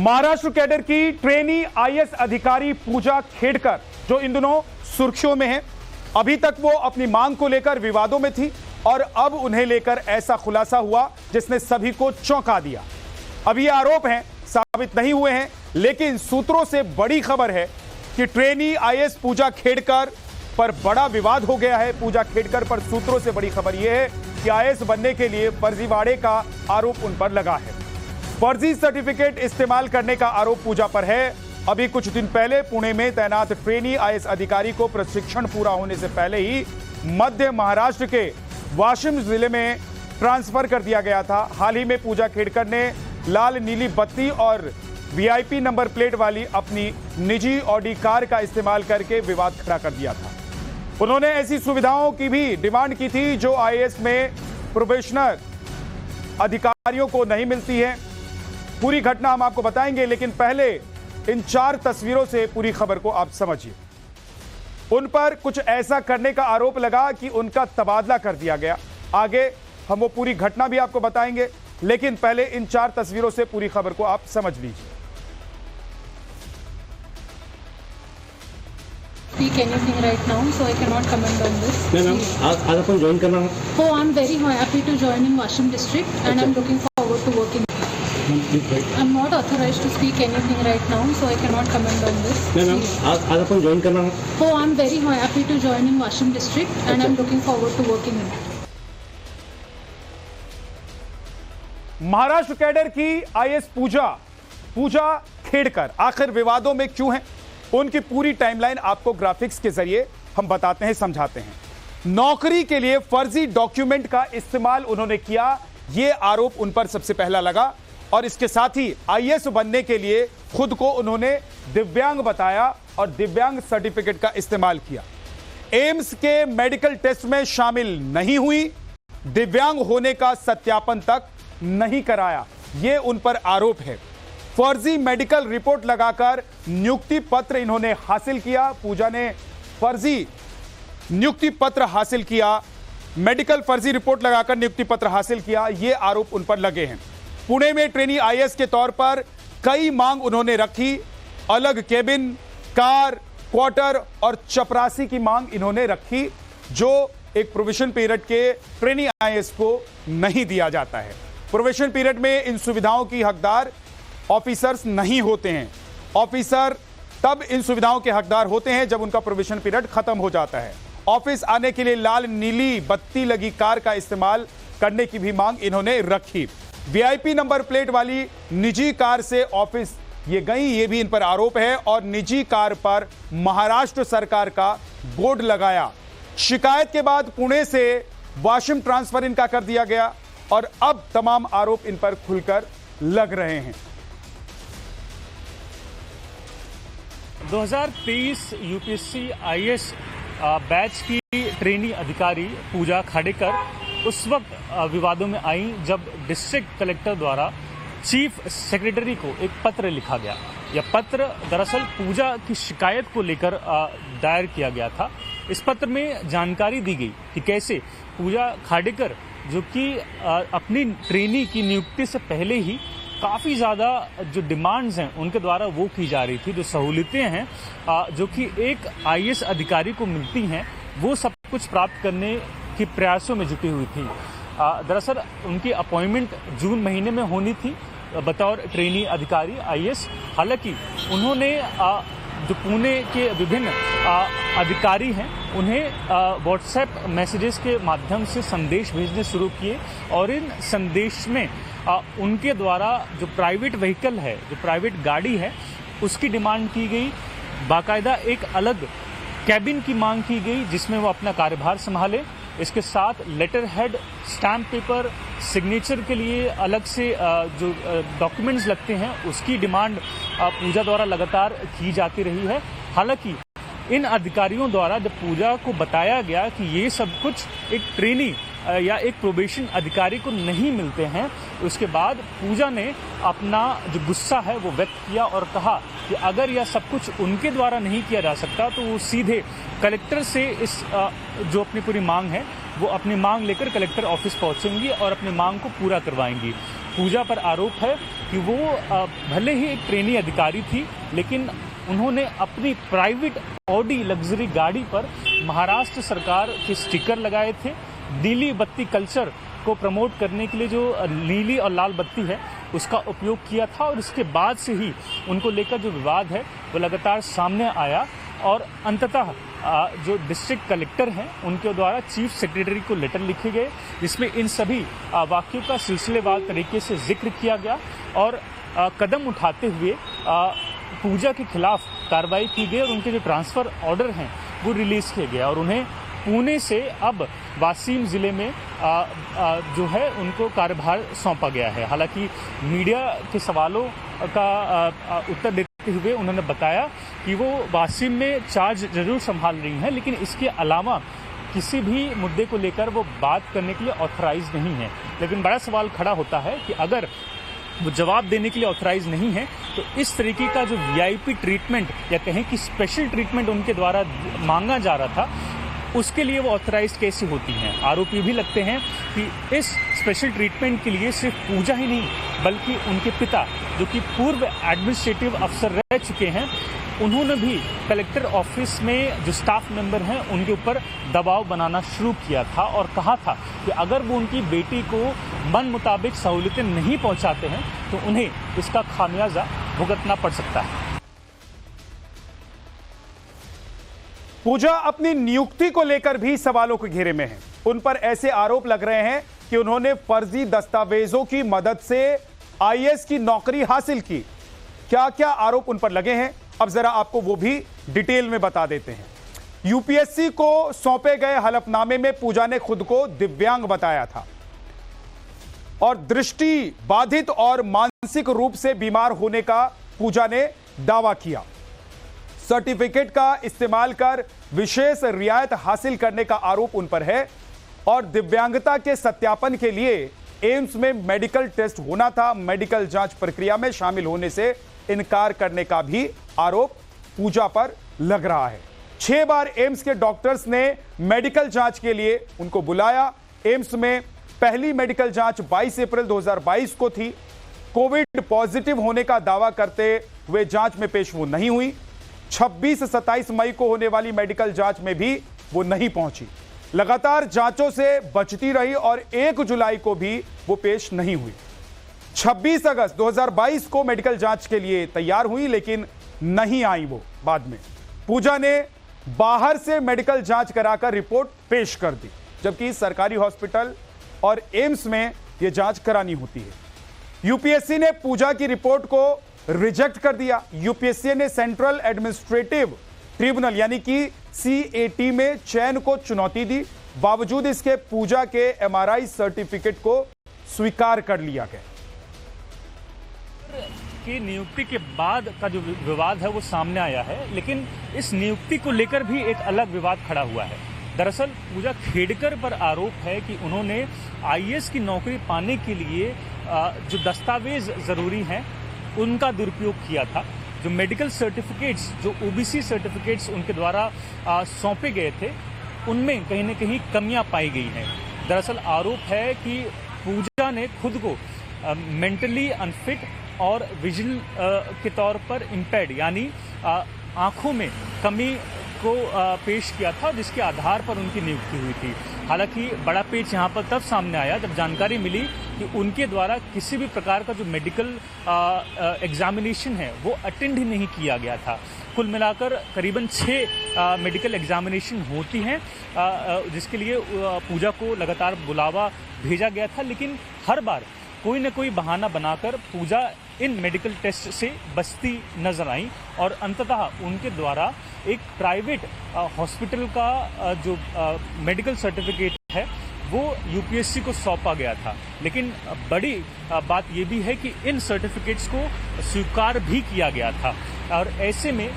Maharashtra cadre की trainee IAS अधिकारी पूजा खेड़कर जो इन दिनों सुर्खियों में है, अभी तक वो अपनी मांग को लेकर विवादों में थी और अब उन्हें लेकर ऐसा खुलासा हुआ जिसने सभी को चौंका दिया। अभी आरोप हैं साबित नहीं हुए हैं, लेकिन सूत्रों से बड़ी खबर है कि ट्रेनी आईएएस पूजा खेड़कर पर बड़ा विवाद हो गया है। पूजा खेड़कर पर सूत्रों से बड़ी खबर यह है कि आईएएस बनने के लिए फर्जीवाड़े का आरोप उन पर लगा है। फर्जी सर्टिफिकेट इस्तेमाल करने का आरोप पूजा पर है। अभी कुछ दिन पहले पुणे में तैनात ट्रेनी आईएएस अधिकारी को प्रशिक्षण पूरा होने से पहले ही मध्य महाराष्ट्र के वाशिम जिले में ट्रांसफर कर दिया गया था। हाल ही में पूजा खेड़कर ने लाल नीली बत्ती और वीआईपी नंबर प्लेट वाली अपनी निजी ऑडी कार का इस्तेमाल करके विवाद खड़ा कर दिया था। उन्होंने ऐसी सुविधाओं की भी डिमांड की थी जो आईएएस में प्रोबेशनर अधिकारियों को नहीं मिलती है। पूरी घटना हम आपको बताएंगे, लेकिन पहले इन 4 तस्वीरों से पूरी खबर को आप समझिए। उन पर कुछ ऐसा करने का आरोप लगा कि उनका तबादला कर दिया गया। आगे हम वो पूरी घटना भी आपको बताएंगे, लेकिन पहले इन 4 तस्वीरों से पूरी खबर को आप समझ लीजिए। Speak anything right now, so I cannot comment on this. Ma'am आज अपन ज्वाइन करना है? Oh, I'm very happy to join in Washim district, and I'm looking forward to working. I'm not authorized to speak anything right now, so I cannot comment on this. Ma'am आज अपन join करना है? Oh, I'm very happy to join in Washim district, and I'm looking forward to working in it. Maharashtra cadre की IAS पूजा खेड़कर आखिर विवादों में क्यों है, उनकी पूरी टाइमलाइन आपको ग्राफिक्स के जरिए हम बताते हैं, समझाते हैं। नौकरी के लिए फर्जी डॉक्यूमेंट का इस्तेमाल उन्होंने किया, यह आरोप उन पर सबसे पहला लगा। और इसके साथ ही आईएएस बनने के लिए खुद को उन्होंने दिव्यांग बताया और दिव्यांग सर्टिफिकेट का इस्तेमाल किया। एम्स के मेडिकल टेस्ट में शामिल नहीं हुई, दिव्यांग होने का सत्यापन तक नहीं कराया, यह उन पर आरोप है। फर्जी मेडिकल रिपोर्ट लगाकर नियुक्ति पत्र इन्होंने हासिल किया। पूजा ने फर्जी नियुक्ति पत्र हासिल किया, मेडिकल फर्जी रिपोर्ट लगाकर नियुक्ति पत्र हासिल किया, यह आरोप उन पर लगे हैं। पुणे में ट्रेनी आईएएस के तौर पर कई मांग उन्होंने रखी। अलग केबिन, कार, क्वार्टर और चपरासी की मांग इन्होंने रखी, जो एक प्रोविजन पीरियड के ट्रेनी आईएएस को नहीं दिया जाता है। प्रोविजन पीरियड में इन सुविधाओं की हकदार ऑफिसर्स नहीं होते हैं। ऑफिसर तब इन सुविधाओं के हकदार होते हैं जब उनका प्रोविजन पीरियड खत्म हो जाता है। ऑफिस आने के लिए लाल नीली बत्ती लगी कार का इस्तेमाल करने की भी मांग इन्होंने रखी। वीआईपी नंबर प्लेट वाली निजी कार से ऑफिस ये गई, ये भी इन पर आरोप है। और निजी कार पर महाराष्ट्र सरकार का बोर्ड लगाया। शिकायत के बाद पुणे से वाशिम ट्रांसफर इनका कर दिया गया और अब तमाम आरोप इन पर खुलकर लग रहे हैं। 2023 यूपीएससी आईएएस बैच की ट्रेनी अधिकारी पूजा खाड़ेकर उस वक्त विवादों में आई जब डिस्ट्रिक्ट कलेक्टर द्वारा चीफ सेक्रेटरी को एक पत्र लिखा गया। यह पत्र दरअसल पूजा की शिकायत को लेकर दायर किया गया था। इस पत्र में जानकारी दी गई कि कैसे पूजा खाड़ेकर जो कि अपनी ट्रेनी की नियुक्ति से पहले ही काफ़ी ज़्यादा जो डिमांड्स हैं उनके द्वारा वो की जा रही थी, जो सहूलियतें हैं जो कि एक आईएएस अधिकारी को मिलती हैं, वो सब कुछ प्राप्त करने के प्रयासों में जुटी हुई थी। दरअसल उनकी अपॉइंटमेंट जून महीने में होनी थी बतौर ट्रेनी अधिकारी आईएएस। हालांकि उन्होंने जो पुणे के विभिन्न अधिकारी हैं उन्हें व्हाट्सएप मैसेजेस के माध्यम से संदेश भेजने शुरू किए और इन संदेश में उनके द्वारा जो प्राइवेट व्हीकल है, जो प्राइवेट गाड़ी है, उसकी डिमांड की गई। बाकायदा एक अलग कैबिन की मांग की गई जिसमें वो अपना कार्यभार संभाले। इसके साथ letter head, stamp paper, signature के लिए अलग से जो डॉक्यूमेंट्स लगते हैं उसकी डिमांड पूजा द्वारा लगातार की जाती रही है। हालांकि इन अधिकारियों द्वारा जब पूजा को बताया गया कि ये सब कुछ एक ट्रेनी या एक प्रोबेशन अधिकारी को नहीं मिलते हैं, उसके बाद पूजा ने अपना जो गुस्सा है वो व्यक्त किया और कहा कि अगर यह सब कुछ उनके द्वारा नहीं किया जा सकता तो वो सीधे कलेक्टर से इस जो अपनी पूरी मांग है वो अपनी मांग लेकर कलेक्टर ऑफिस पहुंचेंगी और अपनी मांग को पूरा करवाएंगी। पूजा पर आरोप है कि वो भले ही एक ट्रेनी अधिकारी थी, लेकिन उन्होंने अपनी प्राइवेट ऑडी लग्जरी गाड़ी पर महाराष्ट्र सरकार के स्टिकर लगाए थे। नीली बत्ती कल्चर को प्रमोट करने के लिए जो नीली और लाल बत्ती है उसका उपयोग किया था, और इसके बाद से ही उनको लेकर जो विवाद है वो लगातार सामने आया, और अंततः जो डिस्ट्रिक्ट कलेक्टर हैं उनके द्वारा चीफ सेक्रेटरी को लेटर लिखे गए, जिसमें इन सभी वाक्यों का सिलसिलेवार तरीके से जिक्र किया गया और कदम उठाते हुए पूजा के खिलाफ कार्रवाई की गई और उनके जो ट्रांसफ़र ऑर्डर हैं वो रिलीज़ किए गए और उन्हें पुणे से अब वासीम ज़िले में जो है उनको कार्यभार सौंपा गया है। हालांकि मीडिया के सवालों का उत्तर देते हुए उन्होंने बताया कि वो वासीम में चार्ज जरूर संभाल रही हैं, लेकिन इसके अलावा किसी भी मुद्दे को लेकर वो बात करने के लिए ऑथराइज नहीं है। लेकिन बड़ा सवाल खड़ा होता है कि अगर वो जवाब देने के लिए ऑथराइज नहीं है तो इस तरीके का जो वीआईपी ट्रीटमेंट या कहें कि स्पेशल ट्रीटमेंट उनके द्वारा मांगा जा रहा था, उसके लिए वो ऑथराइज कैसे होती हैं। आरोपी भी लगते हैं कि इस स्पेशल ट्रीटमेंट के लिए सिर्फ पूजा ही नहीं बल्कि उनके पिता, जो कि पूर्व एडमिनिस्ट्रेटिव अफसर रह चुके हैं, उन्होंने भी कलेक्टर ऑफिस में जो स्टाफ मेंबर हैं उनके ऊपर दबाव बनाना शुरू किया था और कहा था कि अगर वो उनकी बेटी को मन मुताबिक सहूलियतें नहीं पहुंचाते हैं तो उन्हें इसका खामियाजा भुगतना पड़ सकता है। पूजा अपनी नियुक्ति को लेकर भी सवालों के घेरे में है। उन पर ऐसे आरोप लग रहे हैं कि उन्होंने फर्जी दस्तावेजों की मदद से आईएएस की नौकरी हासिल की। क्या क्या आरोप उन पर लगे हैं, अब जरा आपको वो भी डिटेल में बता देते हैं। यूपीएससी को सौंपे गए हलफनामे में पूजा ने खुद को दिव्यांग बताया था और दृष्टि बाधित और मानसिक रूप से बीमार होने का पूजा ने दावा किया। सर्टिफिकेट का इस्तेमाल कर विशेष रियायत हासिल करने का आरोप उन पर है और दिव्यांगता के सत्यापन के लिए एम्स में मेडिकल टेस्ट होना था, मेडिकल जांच प्रक्रिया में शामिल होने से इनकार करने का भी आरोप पूजा पर लग रहा है। 6 बार एम्स के डॉक्टर्स ने मेडिकल जांच के लिए उनको बुलाया। एम्स में पहली मेडिकल जांच 22 अप्रैल 2022 को थी। कोविड पॉजिटिव होने का दावा करते हुए जांच में पेश वो नहीं हुई। 26-27 मई को होने वाली मेडिकल जांच में भी वो नहीं पहुंची। लगातार जांचों से बचती रही और 1 जुलाई को भी वो पेश नहीं हुई। 26 अगस्त 2022 को मेडिकल जांच के लिए तैयार हुई लेकिन नहीं आई वो बाद में। पूजा ने बाहर से मेडिकल जांच कराकर रिपोर्ट पेश कर दी, जबकि सरकारी हॉस्पिटल और एम्स में यह जांच करानी होती है। यूपीएससी ने पूजा की रिपोर्ट को रिजेक्ट कर दिया। यूपीएससी ने सेंट्रल एडमिनिस्ट्रेटिव ट्रिब्यूनल यानी कि सीएटी में चयन को चुनौती दी। बावजूद इसके पूजा के एमआरआई सर्टिफिकेट को स्वीकार कर लिया गया। की नियुक्ति के बाद का जो विवाद है वो सामने आया है, लेकिन इस नियुक्ति को लेकर भी एक अलग विवाद खड़ा हुआ है। दरअसल पूजा खेड़कर पर आरोप है कि उन्होंने आईएएस की नौकरी पाने के लिए जो दस्तावेज जरूरी हैं उनका दुरुपयोग किया था। जो मेडिकल सर्टिफिकेट्स, जो ओबीसी सर्टिफिकेट्स उनके द्वारा सौंपे गए थे, उनमें कहीं न कहीं कमियां पाई गई हैं। दरअसल आरोप है कि पूजा ने खुद को मेंटली अनफिट और विजुअल के तौर पर इम्पेयर्ड यानी आंखों में कमी को पेश किया था, जिसके आधार पर उनकी नियुक्ति हुई थी। हालांकि बड़ा पेच यहाँ पर तब सामने आया जब जानकारी मिली कि उनके द्वारा किसी भी प्रकार का जो मेडिकल एग्जामिनेशन है वो अटेंड ही नहीं किया गया था। कुल मिलाकर करीबन 6 मेडिकल एग्जामिनेशन होती हैं जिसके लिए पूजा को लगातार बुलावा भेजा गया था, लेकिन हर बार कोई न कोई बहाना बनाकर पूजा इन मेडिकल टेस्ट से बचती नजर आई और अंततः उनके द्वारा एक प्राइवेट हॉस्पिटल का जो मेडिकल सर्टिफिकेट है वो यूपीएससी को सौंपा गया था। लेकिन बड़ी बात ये भी है कि इन सर्टिफिकेट्स को स्वीकार भी किया गया था और ऐसे में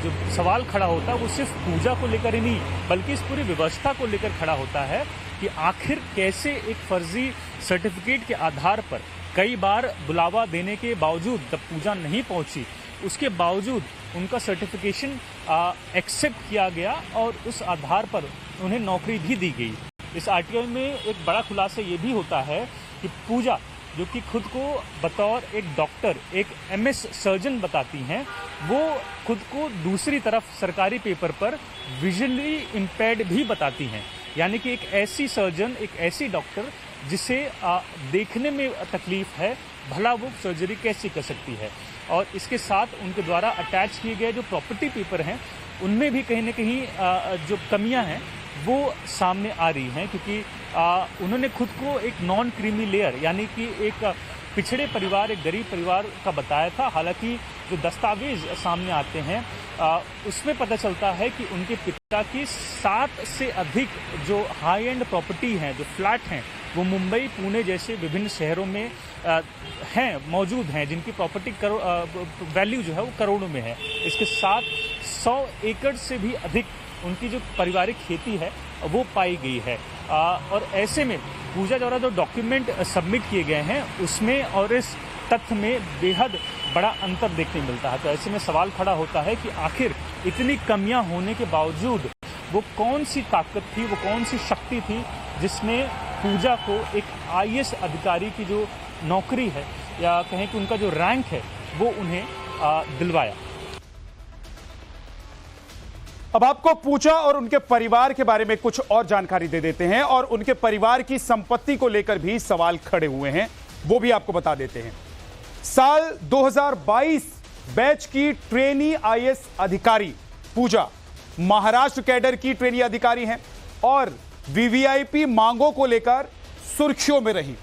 जो सवाल खड़ा होता है वो सिर्फ पूजा को लेकर ही नहीं बल्कि इस पूरी व्यवस्था को लेकर खड़ा होता है कि आखिर कैसे एक फर्जी सर्टिफिकेट के आधार पर कई बार बुलावा देने के बावजूद जब पूजा नहीं पहुंची, उसके बावजूद उनका सर्टिफिकेशन एक्सेप्ट किया गया और उस आधार पर उन्हें नौकरी भी दी गई। इस आर्टिकल में एक बड़ा खुलासा ये भी होता है कि पूजा जो कि खुद को बतौर एक डॉक्टर, एक एमएस सर्जन बताती हैं, वो खुद को दूसरी तरफ सरकारी पेपर पर विजुअली इम्पेयर्ड भी बताती हैं। यानी कि एक ऐसी सर्जन, एक ऐसी डॉक्टर जिसे देखने में तकलीफ है, भला वो सर्जरी कैसे कर सकती है। और इसके साथ उनके द्वारा अटैच किए गए जो प्रॉपर्टी पेपर हैं, उनमें भी कहीं ना कहीं जो कमियां हैं वो सामने आ रही हैं, क्योंकि उन्होंने खुद को एक नॉन क्रीमी लेयर, यानी कि एक पिछड़े परिवार, एक गरीब परिवार का बताया था। हालांकि जो दस्तावेज सामने आते हैं उसमें पता चलता है कि उनके पिता की 7 से अधिक जो हाई एंड प्रॉपर्टी हैं, जो फ्लैट हैं, वो मुंबई, पुणे जैसे विभिन्न शहरों में हैं, मौजूद हैं, जिनकी प्रॉपर्टी वैल्यू जो है वो करोड़ों में है। इसके साथ 100 एकड़ से भी अधिक उनकी जो पारिवारिक खेती है वो पाई गई है। और ऐसे में पूजा द्वारा जो डॉक्यूमेंट सबमिट किए गए हैं उसमें और इस तथ्य में बेहद बड़ा अंतर देखने मिलता है। तो ऐसे में सवाल खड़ा होता है कि आखिर इतनी कमियां होने के बावजूद वो कौन सी ताकत थी, वो कौन सी शक्ति थी जिसने पूजा को एक आईएएस अधिकारी की जो नौकरी है, या कहें कि उनका जो रैंक है, वो उन्हें दिलवाया। अब आपको पूजा और उनके परिवार के बारे में कुछ और जानकारी दे देते हैं, और उनके परिवार की संपत्ति को लेकर भी सवाल खड़े हुए हैं, वो भी आपको बता देते हैं। साल 2022 बैच की ट्रेनी आईएएस अधिकारी पूजा महाराष्ट्र कैडर की ट्रेनी अधिकारी हैं और वीवीआईपी मांगों को लेकर सुर्खियों में रही।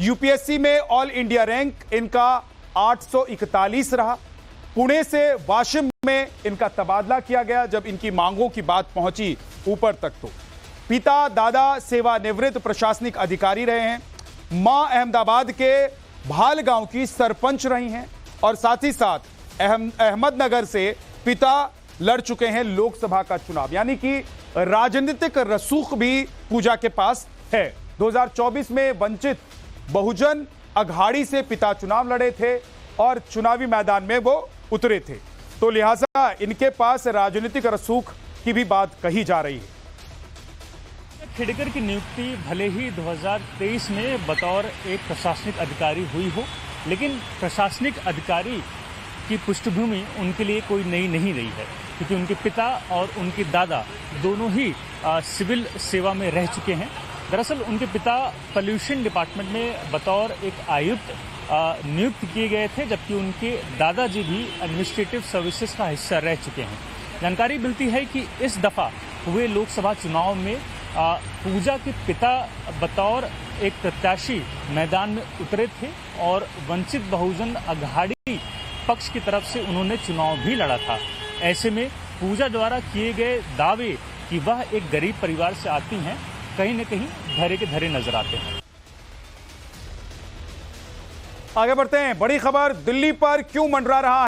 यूपीएससी में ऑल इंडिया रैंक इनका 841 रहा। पुणे से वाशिम में इनका तबादला किया गया जब इनकी मांगों की बात पहुंची ऊपर तक। तो पिता दादा सेवानिवृत्त प्रशासनिक अधिकारी रहे हैं, मां अहमदाबाद के भाल गांव की सरपंच रही हैं, और साथ ही साथ अहमदनगर से पिता लड़ चुके हैं लोकसभा का चुनाव। यानी कि राजनीतिक रसूख भी पूजा के पास है। 2024 में वंचित बहुजन अघाड़ी से पिता चुनाव लड़े थे और चुनावी मैदान में वो उतरे थे, तो लिहाजा इनके पास राजनीतिक रसूख की भी बात कही जा रही है। खेड़कर की नियुक्ति भले ही 2023 में बतौर एक प्रशासनिक अधिकारी हुई हो, लेकिन प्रशासनिक अधिकारी की पृष्ठभूमि उनके लिए कोई नई नहीं रही है, क्योंकि उनके पिता और उनके दादा दोनों ही सिविल सेवा में रह चुके हैं। दरअसल उनके पिता पॉल्यूशन डिपार्टमेंट में बतौर एक आयुक्त नियुक्त किए गए थे, जबकि उनके दादाजी भी एडमिनिस्ट्रेटिव सर्विसेज का हिस्सा रह चुके हैं। जानकारी मिलती है कि इस दफा हुए लोकसभा चुनाव में पूजा के पिता बतौर एक प्रत्याशी मैदान में उतरे थे और वंचित बहुजन अघाड़ी पक्ष की तरफ से उन्होंने चुनाव भी लड़ा था। ऐसे में पूजा द्वारा किए गए दावे कि वह एक गरीब परिवार से आती हैं, कहीं न कहीं धरे के धरे नजर आते हैं। आगे बढ़ते हैं। बड़ी खबर, दिल्ली पर क्यों मंडरा रहा